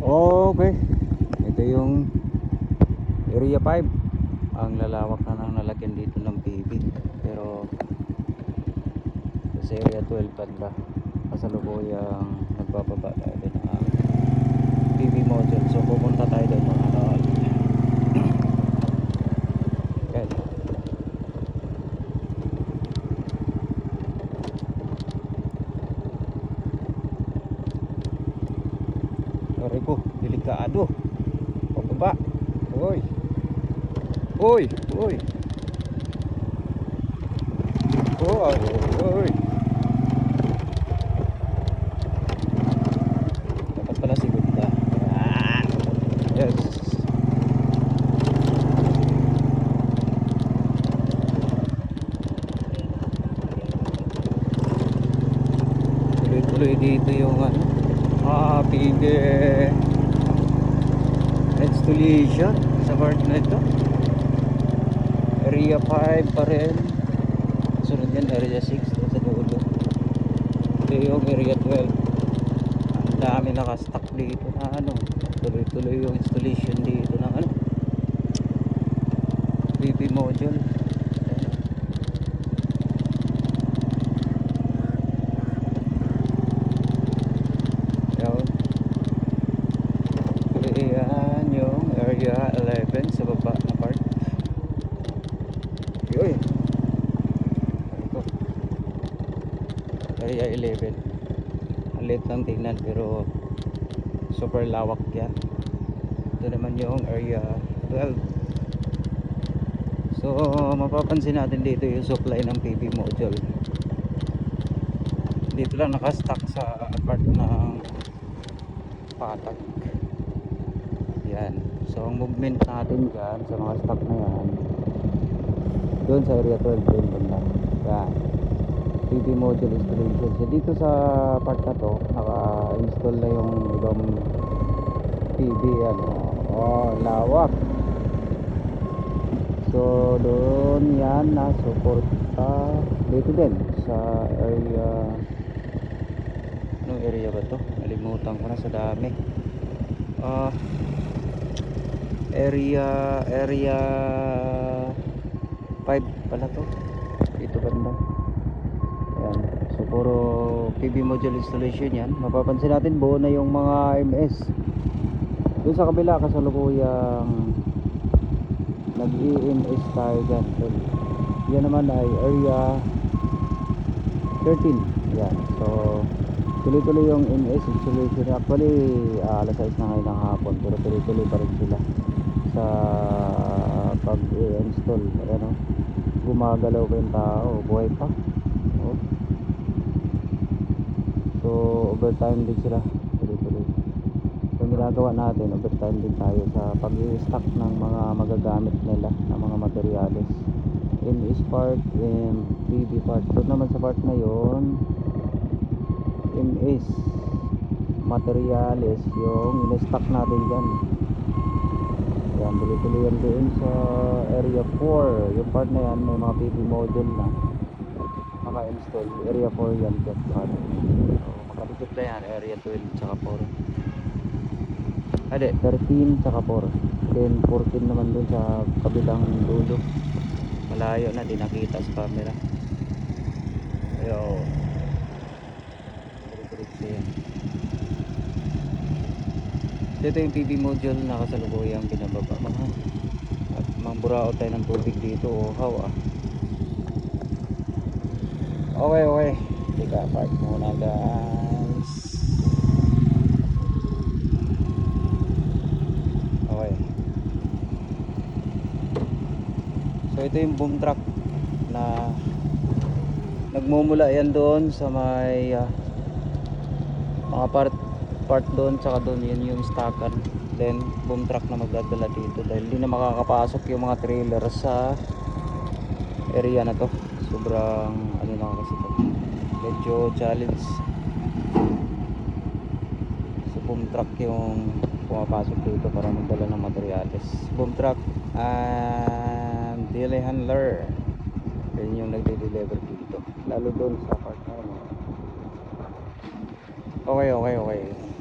Okay, ito yung Area 5. Ang lalawak na ng lalagyan dito ng PB. Pero sa Area 12 banda, kasalukuyang nagbababa tayo din ng PB module. So pupunta tayo doon mga tol. Yan. Sorry po, delikado. Pababa. Uy. Uy, uy. Oh, uy. Dapat pala segunda. Yan. Yes. Tuloy-tuloy dito yung PB installation sa part na ito. Area 5 pa rin. Sunod yan Area 6 doon sa dulo. Ito yung Area 12. Ang dami nakastock dito na tuloy-tuloy yung installation dito ng PB module. Yan yung Area 11 sa baba na part. Yoy. Ito. Area 11. Ang liit lang tingnan pero super lawak yan. Ito naman yung Area 12. So mapapansin natin dito yung supply ng PB module. Dito lang nakastock sa part ng patag. Yan. So ang movement natin dyan sa mga stock na yan doon sa Area 12 din banda. Yan. PB module installation. So dito sa part na to naka-install na yung ibang PB yan. Oh, lawak. So doon yan na suporta dito din sa area. Anong area ba to? Nalimutan ko na sa dami. Area 5 pala to. Dito banda. Ayan. So puro PB module installation yan. Mapapansin natin buo na yung mga MS. Doon sa kabila kasalukuyang nag-EMS tayo dyan. So, yan naman ay Area 13. Yan. So tuloy-tuloy yung MS installation. Actually alas 6 na ngayon ng hapon pero tuloy-tuloy pa rin sila sa pag-install. Ayan o, gumagalaw pa yung tao, buhay pa. So overtime din sila, tuloy-tuloy. So ginagawa natin, overtime din tayo sa pag-i-stock ng mga magagamit nila, ng mga materyales. MS part and PB part. So naman sa part na yon, MS materials yung in-stock natin dyan. Yan, tuloy-tuloy yan doon sa Area 4. Yung part na yan may mga PB module na naka-install. Area 4 yan, that part. So makapikit na yan Area 12 tsaka 4. Ade, 13 tsaka 4. Then 14 naman doon sa kabilang dulo. Malayo na, di nakita sa camera. Ayo. Ito yung PB module na kasalukuyang binababa mga. At mamburao tayo ng tubig dito. Uhaw Okay. Tika, park muna guys. Okay. So ito yung boom truck na nagmumula yan doon sa may mga part doon tsaka doon, yun yung stockan. Then boom truck na magdadala dito dahil hindi na makakapasok yung mga trailer sa area na to. Sobrang na kasi to, medyo challenge. So boom truck yung pumapasok dito para magdala ng materyales. Boom truck and telehandler, yun yung nagde-deliver dito, lalo doon sa part na yun. Okay.